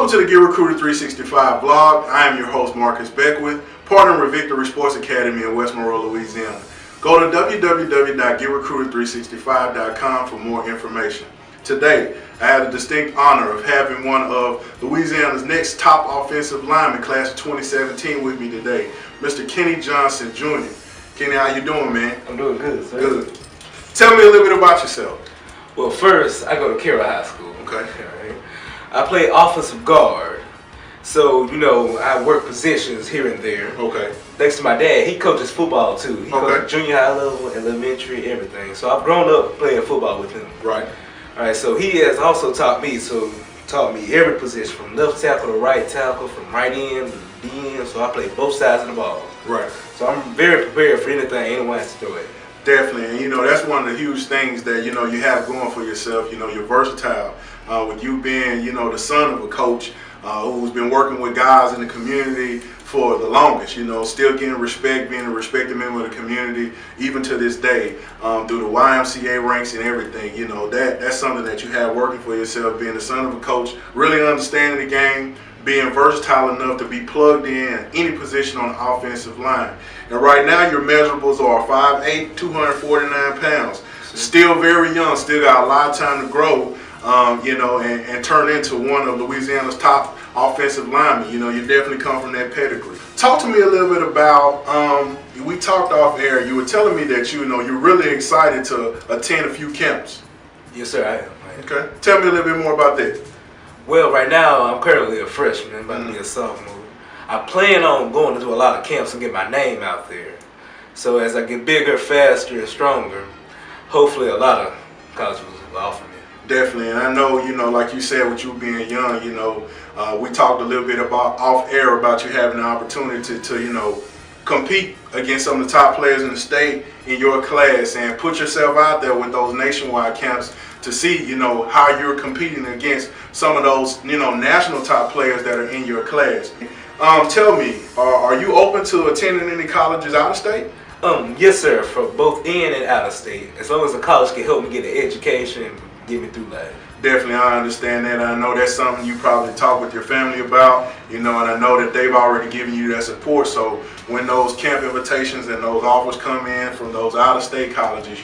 Welcome to the Get Recruited 365 vlog. I am your host, Marcus Beckwith, partner with Victory Sports Academy in West Monroe, Louisiana. Go to www.getrecruited365.com for more information. Today, I had the distinct honor of having one of Louisiana's next top offensive linemen, class of 2017, with me today, Mr. Kenny Johnson Jr. Kenny, how you doing, man? I'm doing good, sir. Good. Tell me a little bit about yourself. Well, first, I go to Carroll High School. Okay. I play offensive guard. So, I work positions here and there. Okay. Thanks to my dad, he coaches football too. He coaches junior high level, elementary, everything. So I've grown up playing football with him. Right. All right, so he has also taught me every position, from left tackle to right tackle, from right end to D end. So I play both sides of the ball. Right. So I'm very prepared for anything anyone has to do it. Definitely, and that's one of the huge things that you have going for yourself. You're versatile. With you being, the son of a coach who's been working with guys in the community for the longest, still getting respect, being a respected member of the community, even to this day, through the YMCA ranks and everything. That's something that you have working for yourself, being the son of a coach, really understanding the game, being versatile enough to be plugged in any position on the offensive line. And right now, your measurables are 5'8", 249 pounds. Still very young, still got a lot of time to grow, and turn into one of Louisiana's top offensive linemen. You definitely come from that pedigree. Talk to me a little bit about, we talked off air, you were telling me that, you're really excited to attend a few camps. Yes, sir, I am. Okay. Tell me a little bit more about that. Well, right now, I'm currently a freshman, about to be a sophomore. I plan on going to do a lot of camps and get my name out there. So as I get bigger, faster, and stronger, hopefully a lot of colleges will offer me. Definitely, and I know, like you said, with you being young, we talked a little bit about off air about you having the opportunity to compete against some of the top players in the state in your class and put yourself out there with those nationwide camps to see, how you're competing against some of those, national top players that are in your class. Tell me, are you open to attending any colleges out of state? Yes, sir, for both in and out of state. As long as the college can help me get an education and get me through life. Definitely, I understand that. I know that's something you probably talk with your family about, and I know that they've already given you that support. So when those camp invitations and those offers come in from those out-of-state colleges,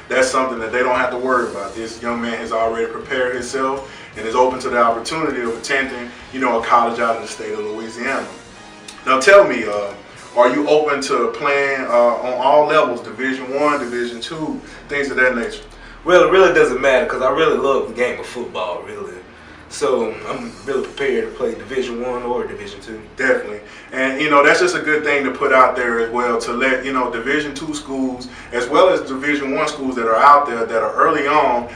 that's something that they don't have to worry about. This young man has already prepared himself and is open to the opportunity of attending, a college out of the state of Louisiana. Now tell me, are you open to playing on all levels, Division I, Division II, things of that nature? Well, it really doesn't matter because I really love the game of football, really. So I'm really prepared to play Division I or Division II. Definitely. And, that's just a good thing to put out there as well, to let, Division II schools as well as Division I schools that are out there that are early on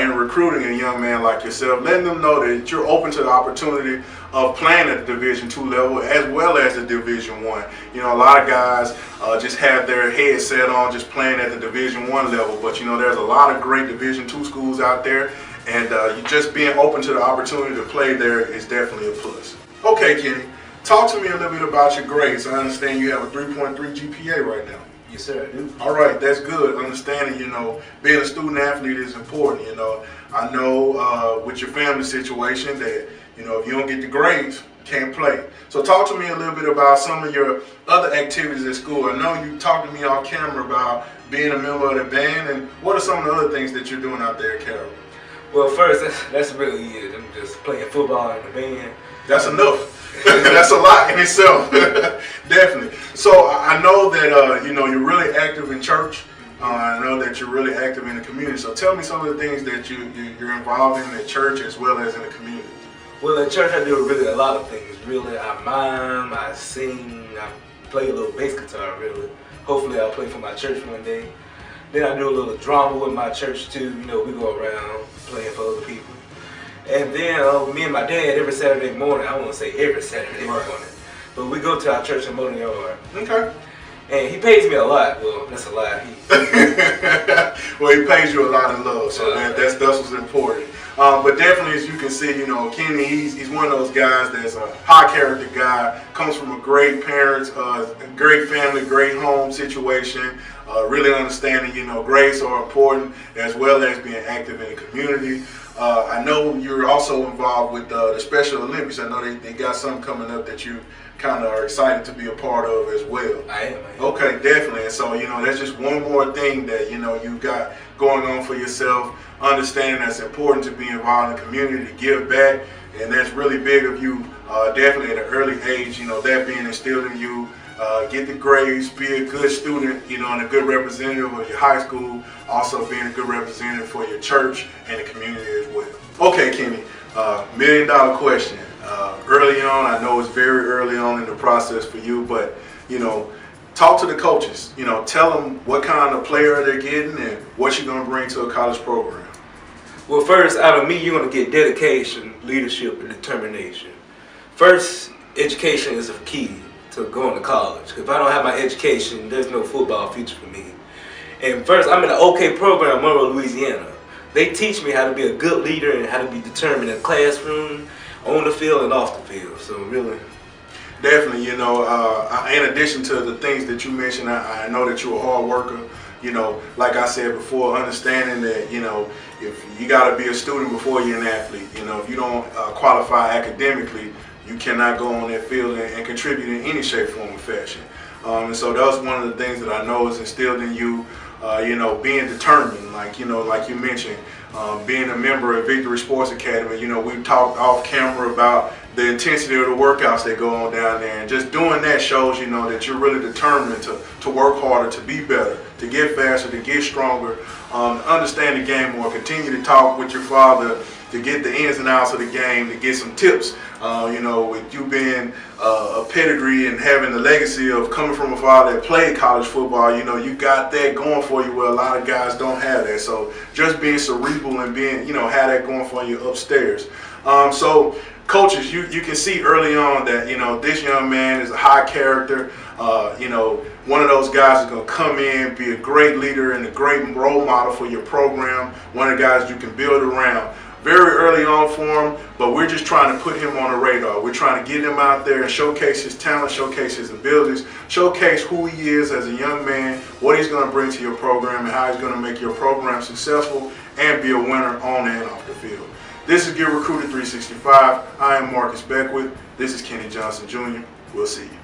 in recruiting a young man like yourself, letting them know that you're open to the opportunity of playing at the Division II level as well as the Division I. A lot of guys just have their head set on just playing at the Division I level, but there's a lot of great Division II schools out there, and just being open to the opportunity to play there is definitely a plus. Okay, Kenny, talk to me a little bit about your grades. I understand you have a 3.3 GPA right now. Yes, sir, I do. All right, that's good. Understanding, being a student athlete is important. I know with your family situation that, if you don't get the grades, can't play. So talk to me a little bit about some of your other activities at school. I know you talked to me off camera about being a member of the band, and what are some of the other things that you're doing out there at Carroll? Well, first, that's really it. I'm just playing football in the band. That's enough. That's a lot in itself. Definitely. So I know that you're really active in church. I know that you're really active in the community. So tell me some of the things that you're involved in at church as well as in the community. Well, at church I do really a lot of things. Really, I mime, I sing, I play a little bass guitar. Really, hopefully I'll play for my church one day. Then I do a little drama with my church too. We go around playing for other people. And then me and my dad every Saturday morning, I won't say every Saturday morning, but we go to our church in Motor Yard. Okay. And he pays me a lot. Well, that's a lie. Well, he pays you a lot of love, so that's what's important. But definitely, as you can see, Kenny, he's one of those guys that's a high character guy, comes from a great parents, great family, great home situation, really understanding, grades are important as well as being active in the community. I know you're also involved with the Special Olympics. I know they got something coming up that you kind of are excited to be a part of as well. I am. Okay, definitely. And so, that's just one more thing that, you got going on for yourself, understanding that's important to be involved in the community, to give back. And that's really big of you, definitely at an early age, that being instilled in you. Get the grades, be a good student, and a good representative of your high school, also being a good representative for your church and the community as well. Okay, Kenny, $1 million question. Early on, I know it's very early on in the process for you, but, talk to the coaches, tell them what kind of player they're getting and what you're going to bring to a college program. Well, first, out of me, you're going to get dedication, leadership, and determination. First, education is a key to going to college. If I don't have my education, there's no football future for me. And first, I'm in an OK program in Monroe, Louisiana. They teach me how to be a good leader and how to be determined in the classroom, on the field, and off the field. So really, definitely, in addition to the things that you mentioned, I know that you're a hard worker. Like I said before, understanding that, if you got to be a student before you're an athlete. If you don't qualify academically, you cannot go on that field and contribute in any shape, form, or fashion. And so that was one of the things that I know is instilled in you, being determined, like you mentioned, being a member of Victory Sports Academy. We've talked off camera about the intensity of the workouts that go on down there, and just doing that shows, that you're really determined to work harder, to be better, to get faster, to get stronger, understand the game more, continue to talk with your father, to get the ins and outs of the game, to get some tips. With you being a pedigree and having the legacy of coming from a father that played college football, you got that going for you where a lot of guys don't have that. So just being cerebral and being, have that going for you upstairs. So coaches, you can see early on that, this young man is a high character. One of those guys is going to come in, be a great leader and a great role model for your program. One of the guys you can build around. Very early on for him, but we're just trying to put him on the radar. We're trying to get him out there and showcase his talent, showcase his abilities, showcase who he is as a young man, what he's going to bring to your program, and how he's going to make your program successful and be a winner on and off the field. This is Get Recruited 365. I am Marcus Beckwith. This is Kenny Johnson Jr. We'll see you.